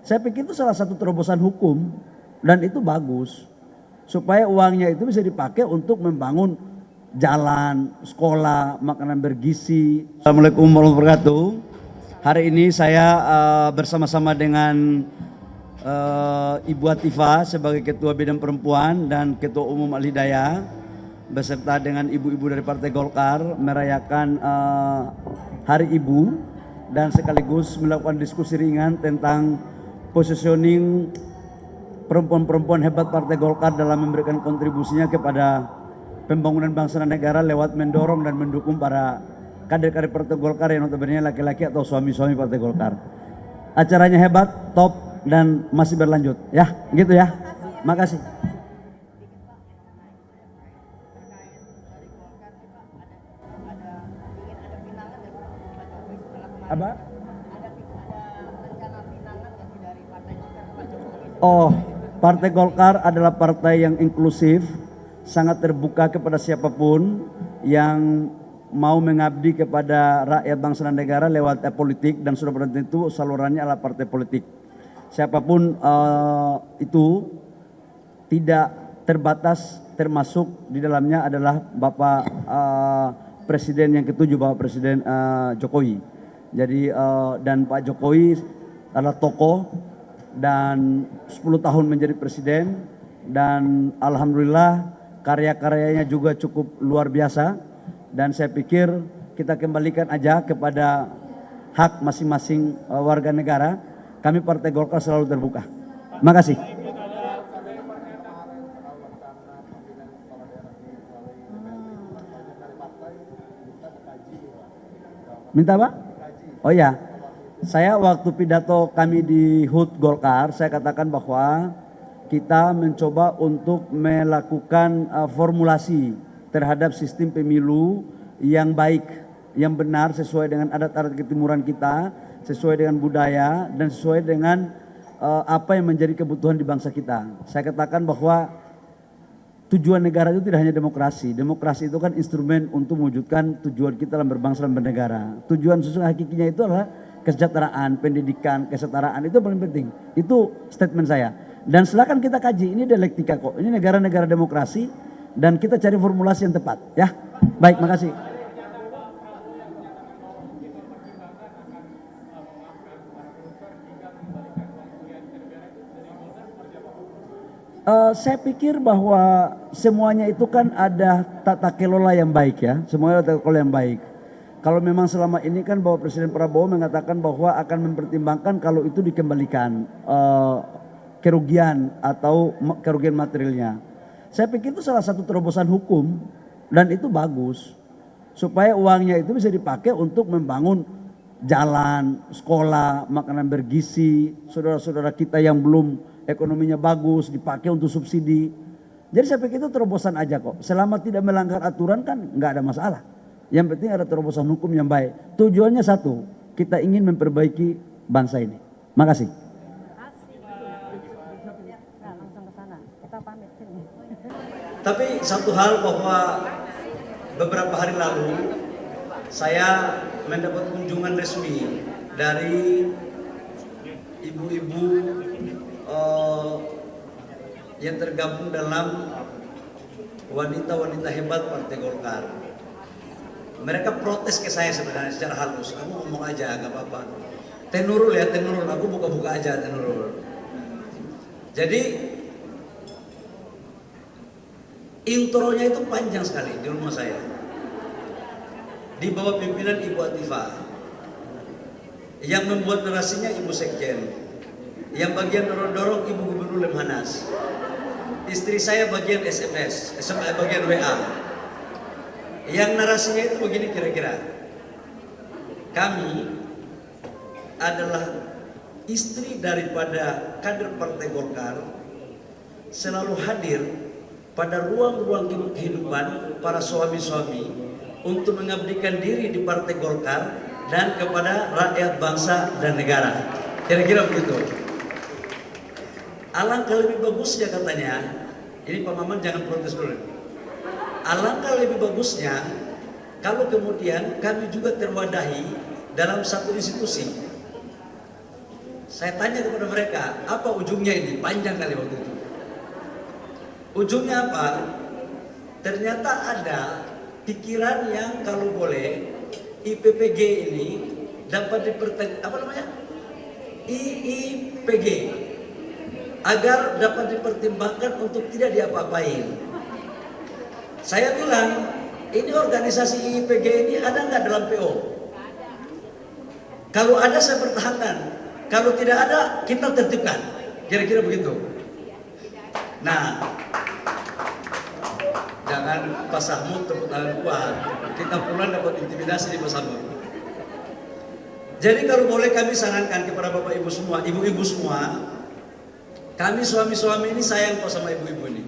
Saya pikir itu salah satu terobosan hukum dan itu bagus. Supaya uangnya itu bisa dipakai untuk membangun jalan, sekolah, makanan bergizi. Assalamualaikum warahmatullahi wabarakatuh. Hari ini saya bersama-sama dengan Ibu Atifah sebagai Ketua Bidang Perempuan dan Ketua Umum Al-Hidayah beserta dengan ibu-ibu dari Partai Golkar merayakan Hari Ibu dan sekaligus melakukan diskusi ringan tentang positioning perempuan-perempuan hebat Partai Golkar dalam memberikan kontribusinya kepada pembangunan bangsa dan negara lewat mendorong dan mendukung para kader-kader Partai Golkar yang notabene laki-laki atau suami-suami Partai Golkar. Acaranya hebat, top, dan masih berlanjut. Ya, gitu ya. Makasih. Apa? Oh, Partai Golkar adalah partai yang inklusif, sangat terbuka kepada siapapun yang mau mengabdi kepada rakyat bangsa dan negara lewat politik, dan sudah pada tentu salurannya adalah partai politik. Siapapun itu tidak terbatas, termasuk di dalamnya adalah Bapak Presiden yang ketujuh, Bapak Presiden Jokowi. Jadi dan Pak Jokowi adalah tokoh dan 10 tahun menjadi presiden, dan alhamdulillah karya-karyanya juga cukup luar biasa, dan saya pikir kita kembalikan aja kepada hak masing-masing warga negara. Kami Partai Golkar selalu terbuka. Makasih. Minta apa? Oh ya, saya waktu pidato kami di HUT Golkar, saya katakan bahwa kita mencoba untuk melakukan formulasi terhadap sistem pemilu yang baik, yang benar sesuai dengan adat-adat ketimuran kita, sesuai dengan budaya, dan sesuai dengan apa yang menjadi kebutuhan di bangsa kita. Saya katakan bahwa tujuan negara itu tidak hanya demokrasi. Demokrasi itu kan instrumen untuk mewujudkan tujuan kita dalam berbangsa dan bernegara. Tujuan sesungguhnya hakikinya itu adalah kesejahteraan, pendidikan, kesetaraan, itu paling penting. Itu statement saya. Dan silakan kita kaji, ini dialektika kok. Ini negara-negara demokrasi dan kita cari formulasi yang tepat, ya. Baik, makasih. Saya pikir bahwa semuanya itu kan ada tata kelola yang baik, ya. Semuanya ada tata kelola yang baik. Kalau memang selama ini kan Bapak Presiden Prabowo mengatakan bahwa akan mempertimbangkan kalau itu dikembalikan kerugian atau kerugian materialnya. Saya pikir itu salah satu terobosan hukum dan itu bagus. Supaya uangnya itu bisa dipakai untuk membangun jalan, sekolah, makanan bergizi, saudara-saudara kita yang belum ekonominya bagus dipakai untuk subsidi. Jadi saya pikir itu terobosan aja kok. Selama tidak melanggar aturan kan nggak ada masalah. Yang penting ada terobosan hukum yang baik. Tujuannya satu, kita ingin memperbaiki bangsa ini. Makasih. Tapi satu hal bahwa beberapa hari lalu saya mendapat kunjungan resmi dari ibu-ibu yang tergabung dalam wanita-wanita hebat Partai Golkar. Mereka protes ke saya sebenarnya secara halus. Kamu ngomong aja, gak apa-apa. Tenurul ya, tenurul. Aku buka-buka aja tenurul. Jadi intronya itu panjang sekali di rumah saya. Di bawah pimpinan Ibu Atifah. Yang membuat narasinya Ibu Sekjen. Yang bagian dorong-dorong Ibu Gubernur Lemhanas. Istri saya bagian SMS, bagian WA. Yang narasinya itu begini kira-kira. Kami adalah istri daripada kader Partai Golkar, selalu hadir pada ruang-ruang kehidupan para suami-suami untuk mengabdikan diri di Partai Golkar dan kepada rakyat bangsa dan negara. Kira-kira begitu. Alangkah lebih bagusnya katanya, ini Pak Maman jangan protes dulu. Alangkah lebih bagusnya kalau kemudian kami juga terwadahi dalam satu institusi. Saya tanya kepada mereka, apa ujungnya ini? Panjang kali waktu itu. Ujungnya apa? Ternyata ada pikiran yang kalau boleh IPPG ini dapat IIPG agar dapat dipertimbangkan untuk tidak diapa-apain. Saya bilang, ini organisasi IIPG ini ada nggak dalam PO? Kalau ada saya pertahankan, kalau tidak ada kita tertibkan, kira-kira begitu. Nah, jangan Pak Sahmud tepuk tangan kuat, kita pulang dapat intimidasi di Pak Sahmud. Jadi kalau boleh kami sarankan kepada Bapak Ibu semua, Ibu-ibu semua, kami suami-suami ini sayang kok sama ibu-ibu ini.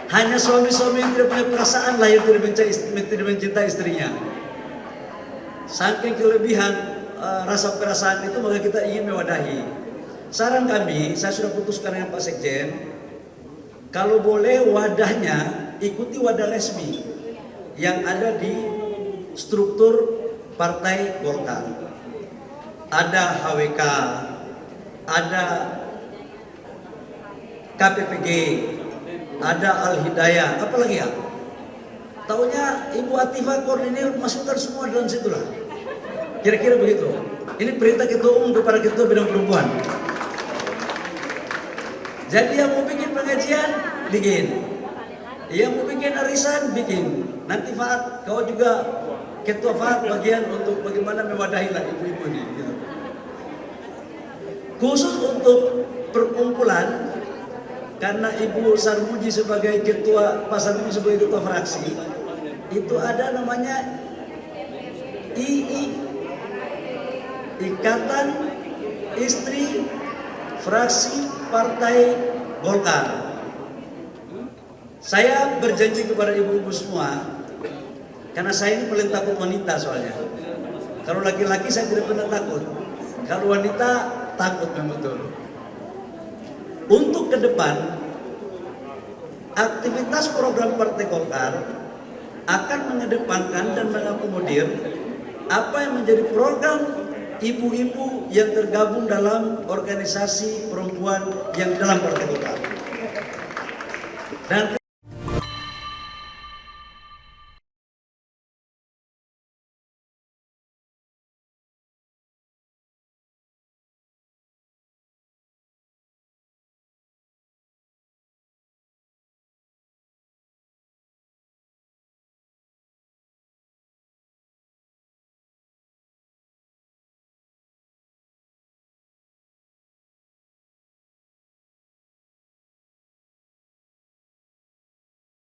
Hanya suami-suami yang tidak punya perasaan lah yang tidak mencintai istrinya. Saking kelebihan rasa perasaan itu maka kita ingin mewadahi. Saran kami, saya sudah putuskan dengan Pak Sekjen, kalau boleh wadahnya ikuti wadah resmi yang ada di struktur Partai Golkar. Ada HWK, ada KPPG, ada Al-Hidayah, apa lagi ya? Taunya Ibu Atifah koordinir masukkan semua dalam situ lah. Kira-kira begitu. Ini perintah ketua umum kepada ketua bidang perempuan. Jadi yang mau bikin pengajian, bikin. Yang mau bikin arisan, bikin. Nanti Fahad, kau juga ketua Fahad bagian untuk bagaimana mewadahi lah ibu-ibu ini. Gitu. Khusus untuk perkumpulan, karena Ibu Sarmuji sebagai ketua, Pak Sarmuji sebagai ketua fraksi, itu ada namanya II, Ikatan Istri Fraksi Partai Golkar. Saya berjanji kepada ibu-ibu semua, karena saya ini paling takut wanita soalnya. Kalau laki-laki saya tidak pernah takut, kalau wanita takut memang betul. Untuk ke depan, aktivitas program Partai Golkar akan mengedepankan dan mengakomodir apa yang menjadi program ibu-ibu yang tergabung dalam organisasi perempuan yang dalam Partai Golkar. Dan